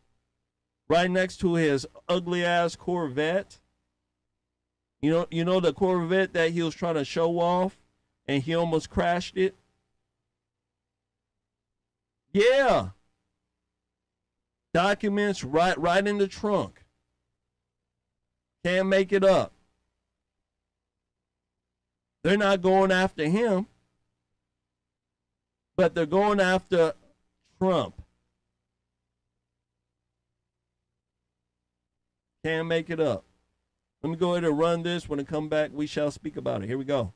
right next to his ugly ass Corvette. You know the Corvette that he was trying to show off and he almost crashed it? Yeah. Documents right in the trunk. Can't make it up. They're not going after him, but they're going after Trump. Can't make it up. Let me go ahead and run this. When I come back, we shall speak about it. Here we go.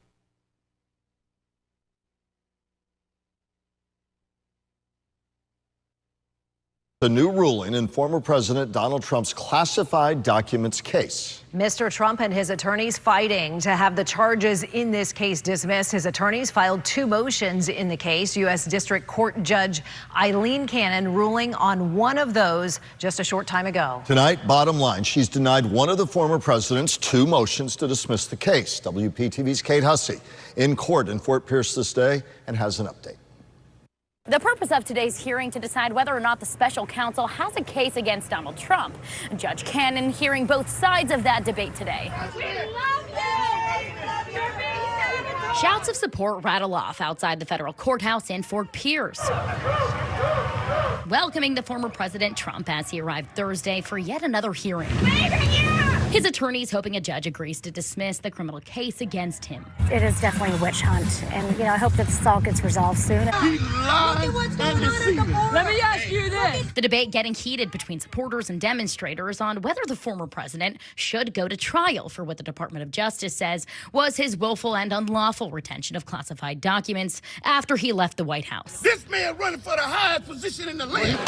The new ruling in former President Donald Trump's classified documents case. Mr. Trump and his attorneys fighting to have the charges in this case dismissed. His attorneys filed 2 motions in the case. U.S. District Court Judge Eileen Cannon ruling on one of those just a short time ago. Tonight, bottom line, she's denied one of the former president's 2 motions to dismiss the case. WPTV's Kate Hussey in court in Fort Pierce this day and has an update. The purpose of today's hearing to decide whether or not the special counsel has a case against Donald Trump. Judge Cannon hearing both sides of that debate today. Shouts of support rattle off outside the federal courthouse in Fort Pierce, welcoming the former President Trump as he arrived Thursday for yet another hearing. His attorneys hoping a judge agrees to dismiss the criminal case against him. It is definitely a witch hunt, and I hope that this all gets resolved soon. Let me ask you this. The debate getting heated between supporters and demonstrators on whether the former president should go to trial for what the Department of Justice says was his willful and unlawful retention of classified documents after he left the White House. This man running for the highest position in the land.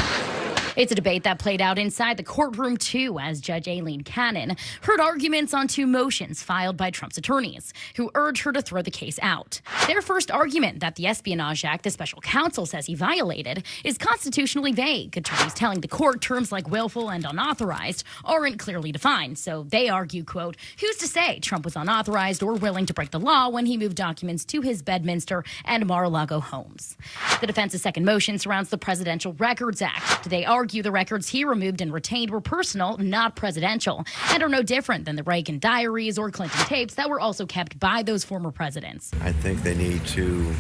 It's a debate that played out inside the courtroom, too, as Judge Eileen Cannon heard arguments on 2 motions filed by Trump's attorneys, who urged her to throw the case out. Their first argument that the Espionage Act the special counsel says he violated is constitutionally vague, attorneys telling the court terms like willful and unauthorized aren't clearly defined. So they argue, quote, who's to say Trump was unauthorized or willing to break the law when he moved documents to his Bedminster and Mar-a-Lago homes? The defense's second motion surrounds the Presidential Records Act. They argue the records he removed and retained were personal, not presidential, and are no different than the Reagan diaries or Clinton tapes that were also kept by those former presidents. I think they need to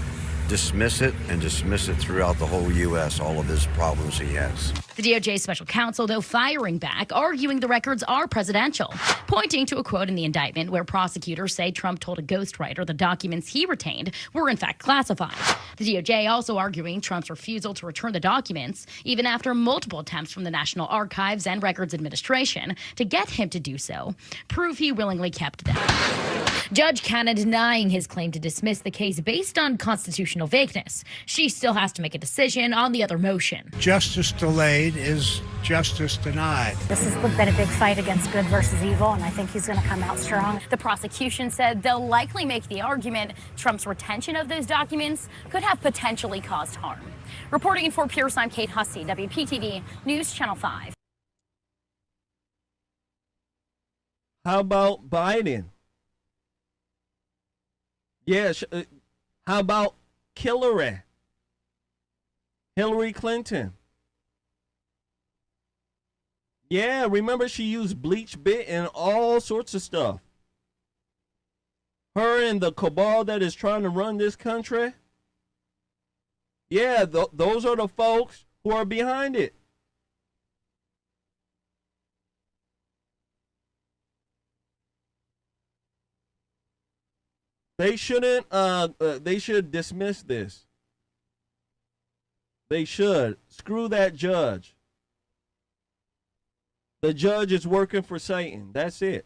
dismiss it and dismiss it throughout the whole U.S., all of his problems he has. The DOJ's special counsel, though, firing back, arguing the records are presidential, pointing to a quote in the indictment where prosecutors say Trump told a ghostwriter the documents he retained were in fact classified. The DOJ also arguing Trump's refusal to return the documents, even after multiple attempts from the National Archives and Records Administration to get him to do so, prove he willingly kept them. Judge Cannon denying his claim to dismiss the case based on constitutional constitutional vagueness. She still has to make a decision on the other motion. Justice delayed is justice denied. This has been a big fight against good versus evil, and I think he's going to come out strong. The prosecution said they'll likely make the argument Trump's retention of those documents could have potentially caused harm. Reporting in Fort Pierce, I'm Kate Hussey, WPTV News Channel 5. How about Biden? Yeah, how about Hillary Clinton? Yeah, remember she used bleach bit and all sorts of stuff. Her and the cabal that is trying to run this country. Yeah, those are the folks who are behind it. They shouldn't. They should dismiss this. They should. Screw that judge. The judge is working for Satan. That's it.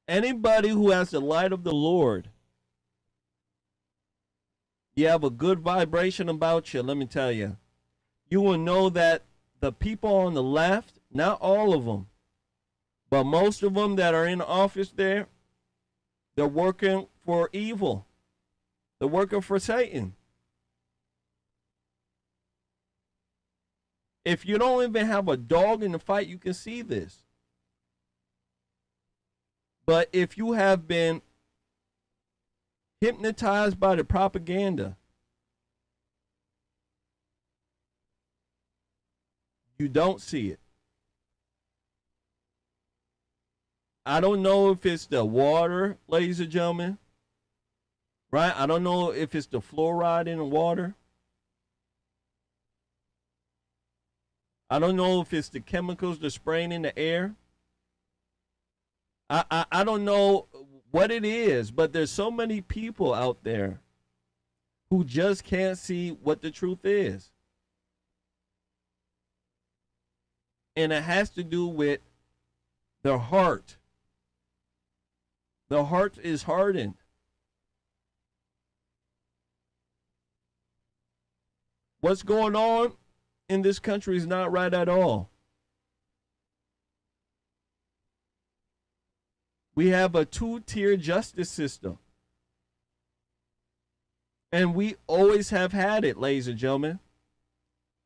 Anybody who has the light of the Lord, you have a good vibration about you, let me tell you. You will know that the people on the left, not all of them, but most of them that are in office there, they're working for evil. They're working for Satan. If you don't even have a dog in the fight, you can see this. But if you have been hypnotized by the propaganda, you don't see it. I don't know if it's the water, ladies and gentlemen, right? I don't know if it's the fluoride in the water. I don't know if it's the chemicals they're spraying in the air. I don't know what it is, but there's so many people out there who just can't see what the truth is. And it has to do with their heart. The heart is hardened. What's going on in this country is not right at all. We have a two-tier justice system. And we always have had it, ladies and gentlemen.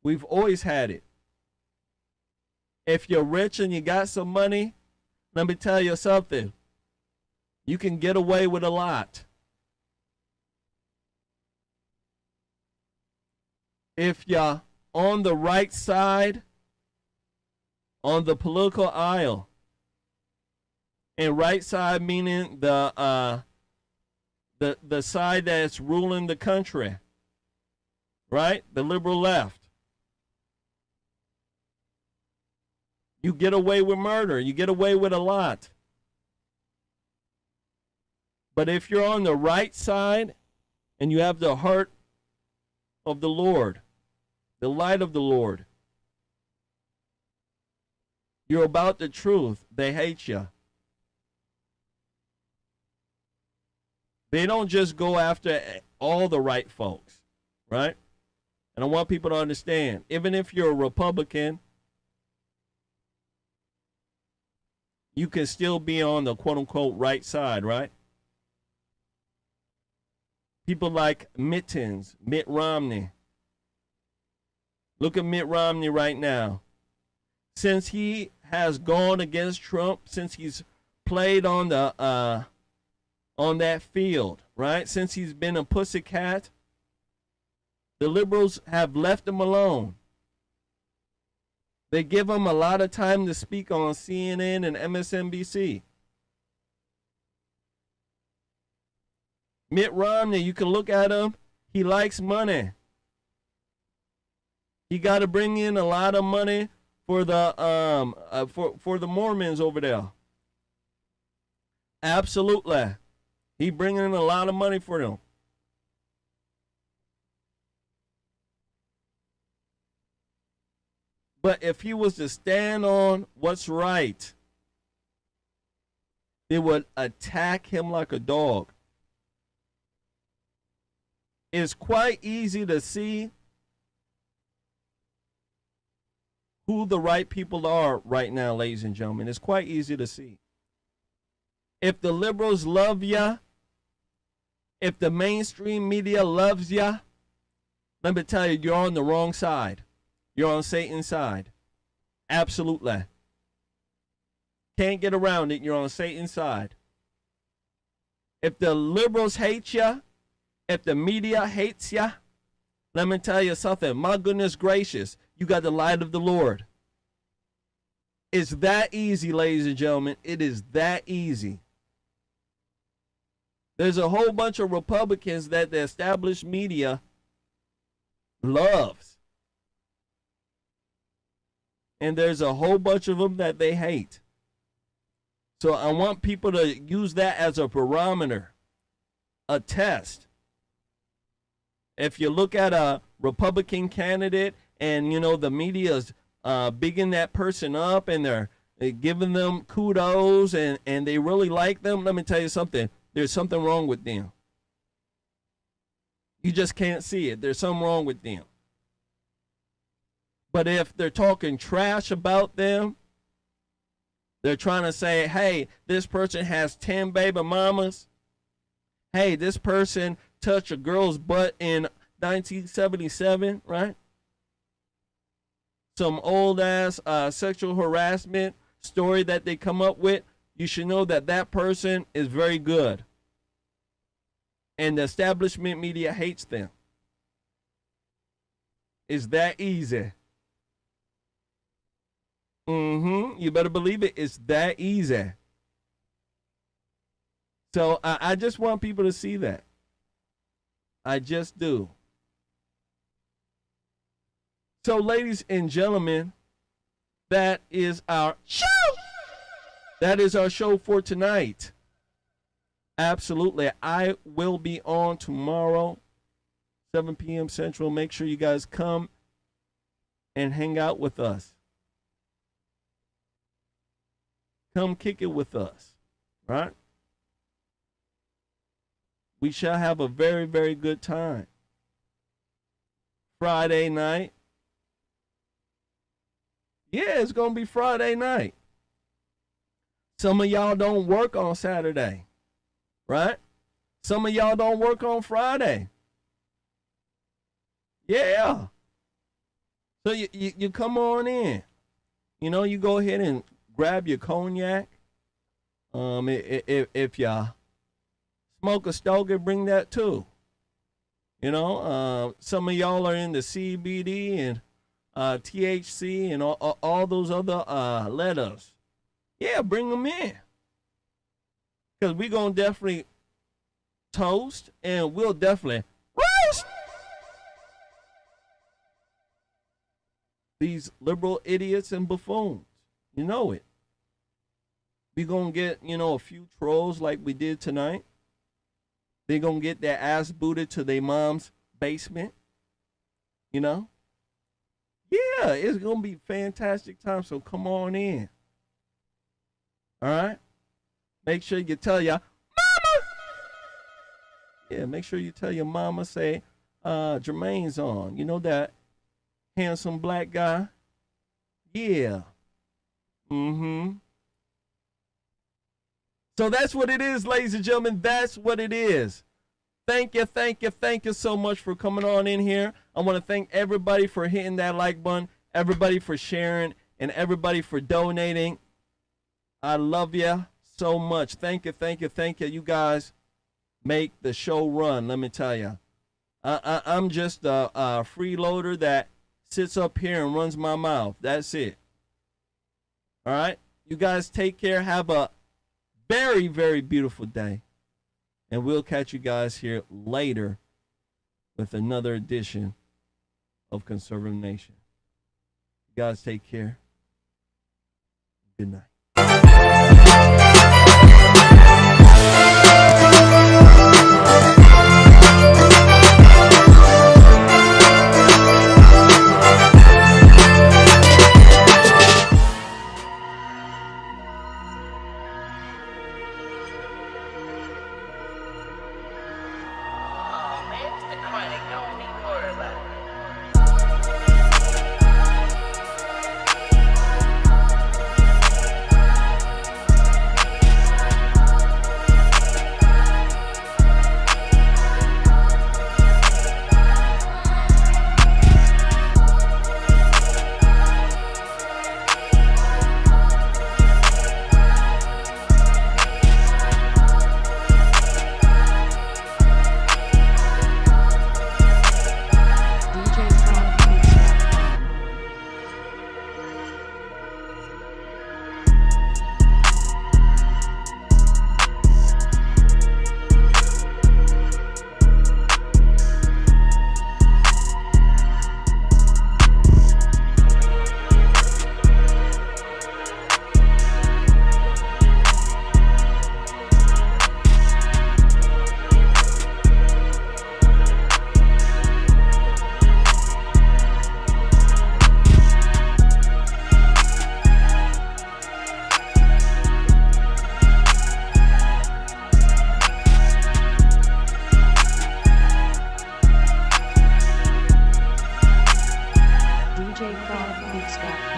We've always had it. If you're rich and you got some money, let me tell you something. You can get away with a lot. If you're on the right side, on the political aisle, and right side meaning the side that's ruling the country, right? The liberal left. You get away with murder. You get away with a lot. But if you're on the right side and you have the heart of the Lord, the light of the Lord, you're about the truth, they hate you. They don't just go after all the right folks, right? And I want people to understand, even if you're a Republican, you can still be on the quote-unquote right side, right? People like Mitt Romney. Look at Mitt Romney right now. Since he has gone against Trump, since he's played on the on that field, right? Since he's been a pussycat, the liberals have left him alone. They give him a lot of time to speak on CNN and MSNBC. Mitt Romney, you can look at him. He likes money. He got to bring in a lot of money for the for the Mormons over there. Absolutely, he bringing in a lot of money for them. But if he was to stand on what's right, they would attack him like a dog. it's quite easy to see who the right people are right now, ladies and gentlemen. It's quite easy to see. If the liberals love ya, if the mainstream media loves ya, let me tell you, you're on the wrong side. You're on Satan's side. Absolutely. Can't get around it. You're on Satan's side. If the liberals hate ya, if the media hates ya, let me tell you something. My goodness gracious, you got the light of the Lord. It's that easy, ladies and gentlemen. It is that easy. There's a whole bunch of Republicans that the established media loves. And there's a whole bunch of them that they hate. So I want people to use that as a barometer, a test. If you look at a Republican candidate and, you know, the media's bigging that person up and they're giving them kudos and they really like them, let me tell you something. There's something wrong with them. You just can't see it. There's something wrong with them. But if they're talking trash about them, they're trying to say, hey, this person has 10 baby mamas. Hey, this person touched a girl's butt in 1977, right? Some old ass sexual harassment story that they come up with. You should know that that person is very good. And the establishment media hates them. It's that easy. You better believe it. It's that easy. So I just want people to see that. I just do. So, ladies and gentlemen, that is our show. That is our show for tonight. Absolutely. I will be on tomorrow, 7 p.m. Central. Make sure you guys come and hang out with us. Come kick it with us, right? We shall have a very, very good time. Friday night. Yeah, it's going to be Friday night. Some of y'all don't work on Saturday, right? Some of y'all don't work on Friday. Yeah. So you come on in. You know, you go ahead and grab your cognac. If you smoke a stogie, bring that too. You know, some of y'all are in the CBD and THC and all those other letters. Yeah, bring them in. Because we're going to definitely toast and we'll definitely roast these liberal idiots and buffoons. You know it. We're going to get, you know, a few trolls like we did tonight. They're going to get their ass booted to their mom's basement. You know? Yeah, it's going to be a fantastic time, so come on in. All right? Make sure you tell your mama. Yeah, make sure you tell your mama, say, Jermaine's on. You know that handsome black guy? Yeah. So that's what it is, ladies and gentlemen. That's what it is. Thank you so much for coming on in here. I want to thank everybody for hitting that like button, everybody for sharing, and everybody for donating. I love you so much. Thank you. You guys make the show run, let me tell you. I'm just a freeloader that sits up here and runs my mouth. That's it. All right? You guys take care. Have a very, very beautiful day. And we'll catch you guys here later with another edition of Conservative Nation. You guys take care. Good night. The crime. take off and stop.